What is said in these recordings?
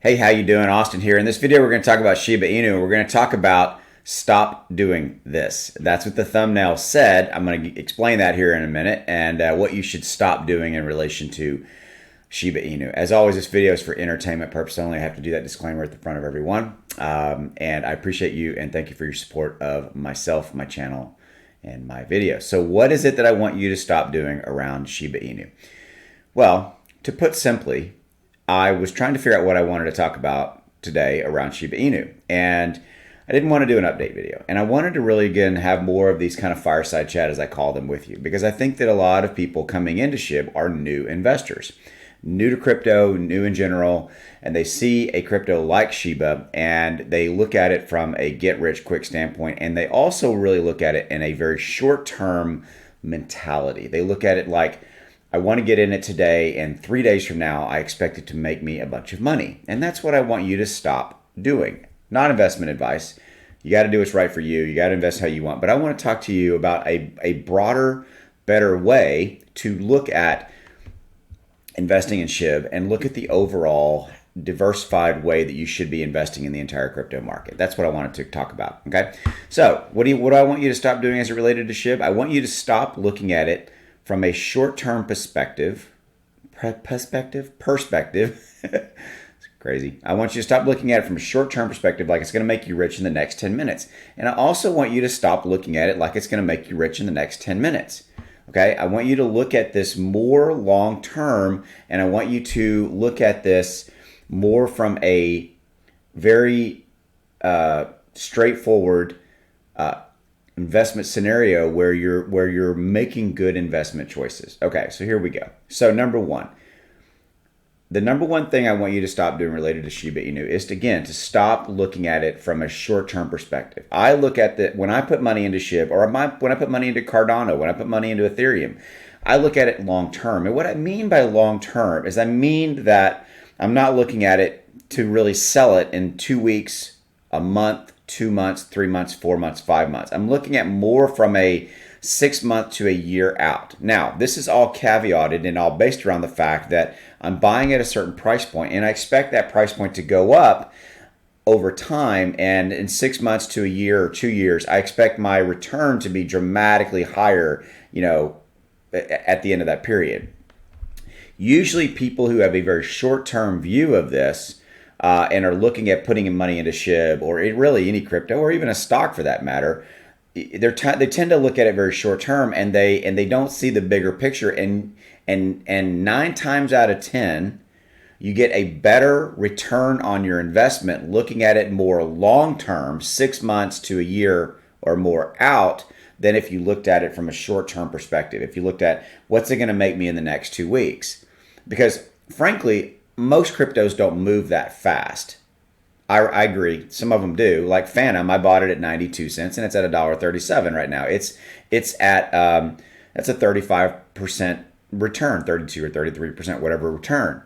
Hey, how you doing? Austin here. In this video, we're going to talk about Shiba Inu. We're going to talk about stop doing this. That's what the thumbnail said. I'm going to explain that here in a minute and what you should stop doing in relation to Shiba Inu. As always, this video is for entertainment purpose only. I have to do that disclaimer at the front of everyone. And I appreciate you and thank you for your support of myself, my channel, and my videos. So what is it that I want you to stop doing around Shiba Inu? Well, to put simply, I was trying to figure out what I wanted to talk about today around Shiba Inu. And I didn't want to do an update video. And I wanted to really, again, have more of these kind of fireside chat, as I call them, with you. Because I think that a lot of people coming into SHIB are new investors. New to crypto, new in general. And they see a crypto like Shiba and they look at it from a get-rich-quick standpoint. And they also really look at it in a very short-term mentality. They look at it like, I want to get in it today, and 3 days from now, I expect it to make me a bunch of money. And that's what I want you to stop doing. Not investment advice. You got to do what's right for you. You got to invest how you want. But I want to talk to you about a broader, better way to look at investing in SHIB and look at the overall diversified way that you should be investing in the entire crypto market. That's what I wanted to talk about. Okay. So what do I want you to stop doing as it related to SHIB? I want you to stop looking at it from a short-term perspective, it's crazy. I want you to stop looking at it from a short-term perspective like it's going to make you rich in the next 10 minutes. And I also want you to stop looking at it like it's going to make you rich in the next 10 minutes. Okay? I want you to look at this more long-term, and I want you to look at this more from a very straightforward investment scenario where you're making good investment choices. Okay, so here we go. So number one, the number one thing I want you to stop doing related to Shiba Inu is to stop looking at it from a short-term perspective. I look at when I put money into SHIB, or when I put money into Cardano, when I put money into Ethereum, I look at it long-term. And what I mean by long-term is I mean that I'm not looking at it to really sell it in 2 weeks, a month, 2 months, 3 months, 4 months, 5 months. I'm looking at more from a 6 month to a year out. Now, this is all caveated and all based around the fact that I'm buying at a certain price point and I expect that price point to go up over time. And in 6 months to a year or 2 years, I expect my return to be dramatically higher, at the end of that period. Usually people who have a very short-term view of this and are looking at putting in money into SHIB or really any crypto or even a stock for that matter, they tend to look at it very short term and they don't see the bigger picture. And 9 times out of 10, you get a better return on your investment looking at it more long term, 6 months to a year or more out, than if you looked at it from a short term perspective. If you looked at what's it going to make me in the next 2 weeks, because frankly, most cryptos don't move that fast. I agree. Some of them do. Like Phantom, I bought it at 92 cents and it's at $1.37 right now. It's at that's a 35% return, 32 or 33%, whatever return.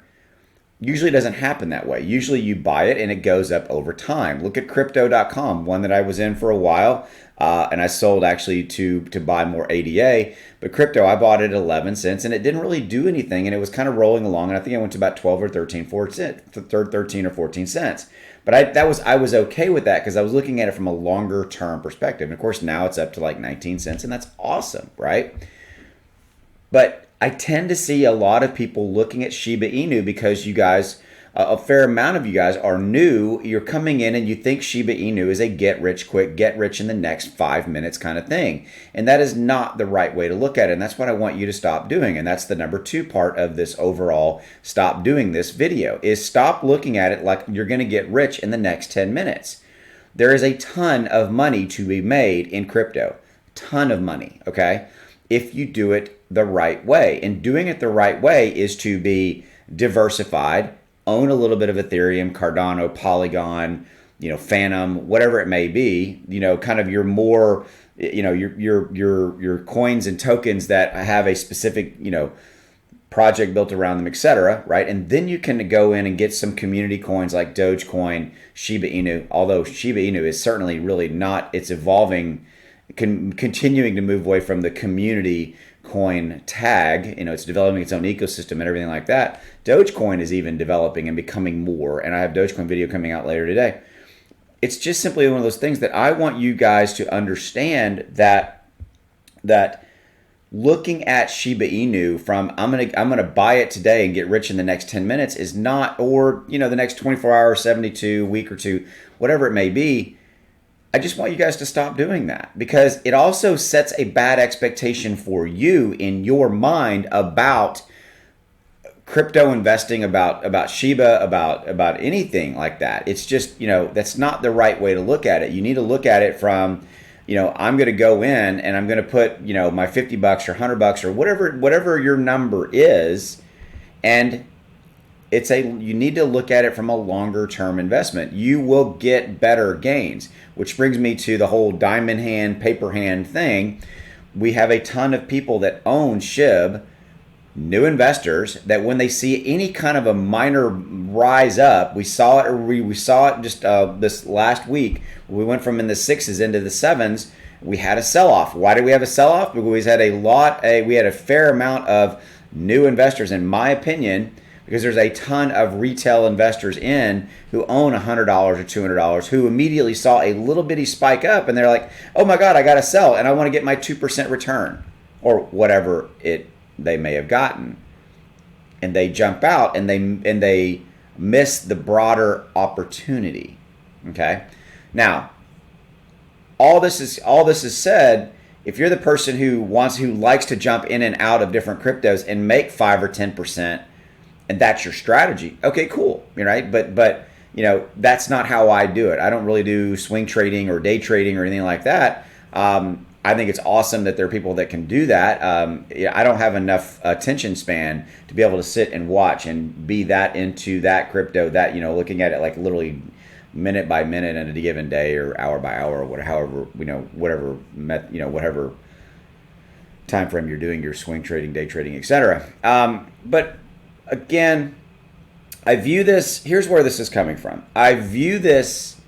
Usually doesn't happen that way. Usually you buy it and it goes up over time. Look at crypto.com, one that I was in for a while, and I sold actually to buy more ADA. But crypto, I bought it at 11 cents and it didn't really do anything, and it was kind of rolling along, and I think I went to about 12 or 13 or 14 cents. But I was okay with that because I was looking at it from a longer term perspective. And of course now it's up to like 19 cents and that's awesome, right? But I tend to see a lot of people looking at Shiba Inu because you guys, a fair amount of you guys are new. You're coming in and you think Shiba Inu is a get rich quick, get rich in the next 5 minutes kind of thing. And that is not the right way to look at it. And that's what I want you to stop doing. And that's the number 2 part of this overall stop doing this video, is stop looking at it like you're going to get rich in the next 10 minutes. There is a ton of money to be made in crypto, ton of money. Okay. If you do it the right way. And doing it the right way is to be diversified, own a little bit of Ethereum, Cardano, Polygon, Phantom, whatever it may be, kind of your more, your coins and tokens that have a specific, project built around them, etc., right? And then you can go in and get some community coins like Dogecoin, Shiba Inu, although Shiba Inu is certainly really not, it's evolving, continuing to move away from the community coin tag. It's developing its own ecosystem and everything like that. Dogecoin is even developing and becoming more, and I have Dogecoin video coming out later today. It's just simply one of those things that I want you guys to understand, that looking at Shiba Inu from I'm gonna buy it today and get rich in the next 10 minutes is not, or the next 24 hours, 72, week or two, whatever it may be. I just want you guys to stop doing that, because it also sets a bad expectation for you in your mind about crypto investing, about Shiba, about anything like that. It's just, that's not the right way to look at it. You need to look at it from, I'm going to go in and I'm going to put, my $50 or $100 or whatever your number is, and you need to look at it from a longer term investment. You will get better gains, which brings me to the whole diamond hand, paper hand thing. We have a ton of people that own SHIB, new investors, that when they see any kind of a minor rise up, we saw it just this last week. We went from in the 6s into the 7s. We had a sell-off. Why did we have a sell-off? Because we had a fair amount of new investors, in my opinion, because there's a ton of retail investors who own $100 or $200 who immediately saw a little bitty spike up, and they're like, oh my God, I got to sell and I want to get my 2% return or whatever they may have gotten. And they jump out and they miss the broader opportunity. Okay? Now, all this is said, if you're the person who likes to jump in and out of different cryptos and make 5 or 10%, and that's your strategy, okay, cool, right? But that's not how I do it. I don't really do swing trading or day trading or anything like that. I think it's awesome that there are people that can do that. I don't have enough attention span to be able to sit and watch and be that into that crypto, that looking at it like literally minute by minute in a given day or hour by hour or whatever time frame you're doing your swing trading, day trading, etc. But again, I view this, here's where this is coming from. I view this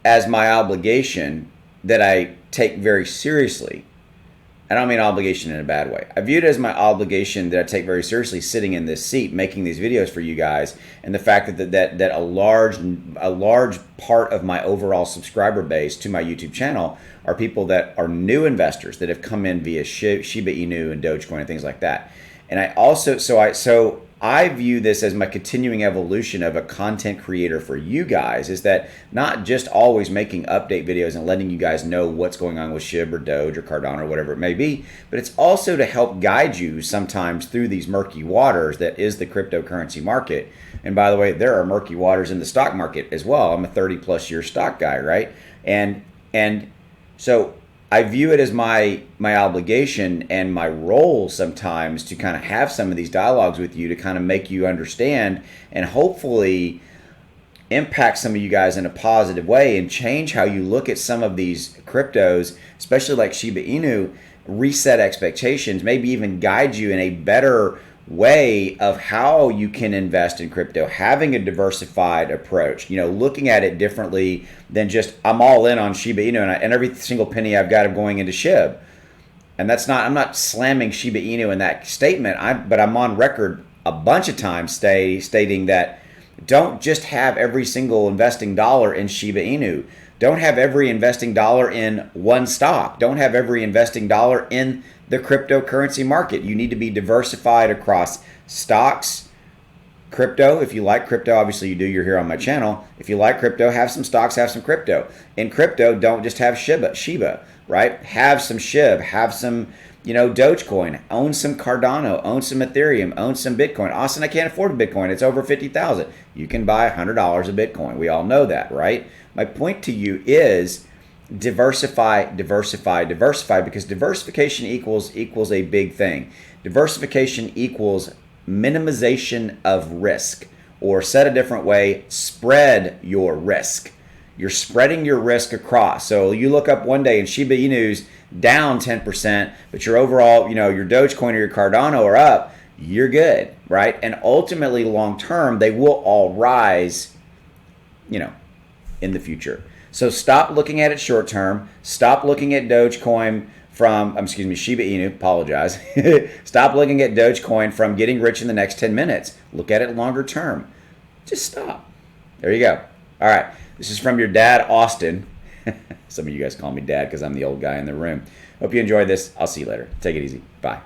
as my obligation that I take very seriously. I don't mean obligation in a bad way. I view it as my obligation that I take very seriously, sitting in this seat, making these videos for you guys, and the fact that a large part of my overall subscriber base to my YouTube channel are people that are new investors that have come in via Shiba Inu and Dogecoin and things like that. And I also, I view this as my continuing evolution of a content creator for you guys, is that not just always making update videos and letting you guys know what's going on with SHIB or Doge or Cardano or whatever it may be, but it's also to help guide you sometimes through these murky waters that is the cryptocurrency market. And by the way, there are murky waters in the stock market as well. I'm a 30+ year stock guy, right? And so I view it as my obligation and my role sometimes to kind of have some of these dialogues with you to kind of make you understand and hopefully impact some of you guys in a positive way and change how you look at some of these cryptos, especially like Shiba Inu, reset expectations, maybe even guide you in a better way of how you can invest in crypto, having a diversified approach, looking at it differently than just I'm all in on Shiba Inu and every single penny I've got I'm going into SHIB. And I'm not slamming Shiba Inu in that statement, but I'm on record a bunch of times stating that don't just have every single investing dollar in Shiba Inu. Don't have every investing dollar in one stock. Don't have every investing dollar in the cryptocurrency market. You need to be diversified across stocks, crypto. If you like crypto, obviously you do, you're here on my channel. If you like crypto, have some stocks, have some crypto. In crypto, don't just have Shiba, right? Have some SHIB, have some, Dogecoin, own some Cardano, own some Ethereum, own some Bitcoin. Austin, I can't afford a Bitcoin. It's over 50,000. You can buy $100 of Bitcoin. We all know that, right? My point to you is diversify, because diversification equals a big thing. Diversification equals minimization of risk, or said a different way, spread your risk. You're spreading your risk across. So you look up one day and Shiba Inu's down 10%, but your overall, your Dogecoin or your Cardano are up, you're good, right? And ultimately, long term, they will all rise, in the future. So stop looking at it short term. Stop looking at Dogecoin excuse me, Shiba Inu, apologize. Stop looking at Dogecoin from getting rich in the next 10 minutes. Look at it longer term. Just stop. There you go. All right. This is from your dad, Austin. Some of you guys call me dad because I'm the old guy in the room. Hope you enjoyed this. I'll see you later. Take it easy. Bye.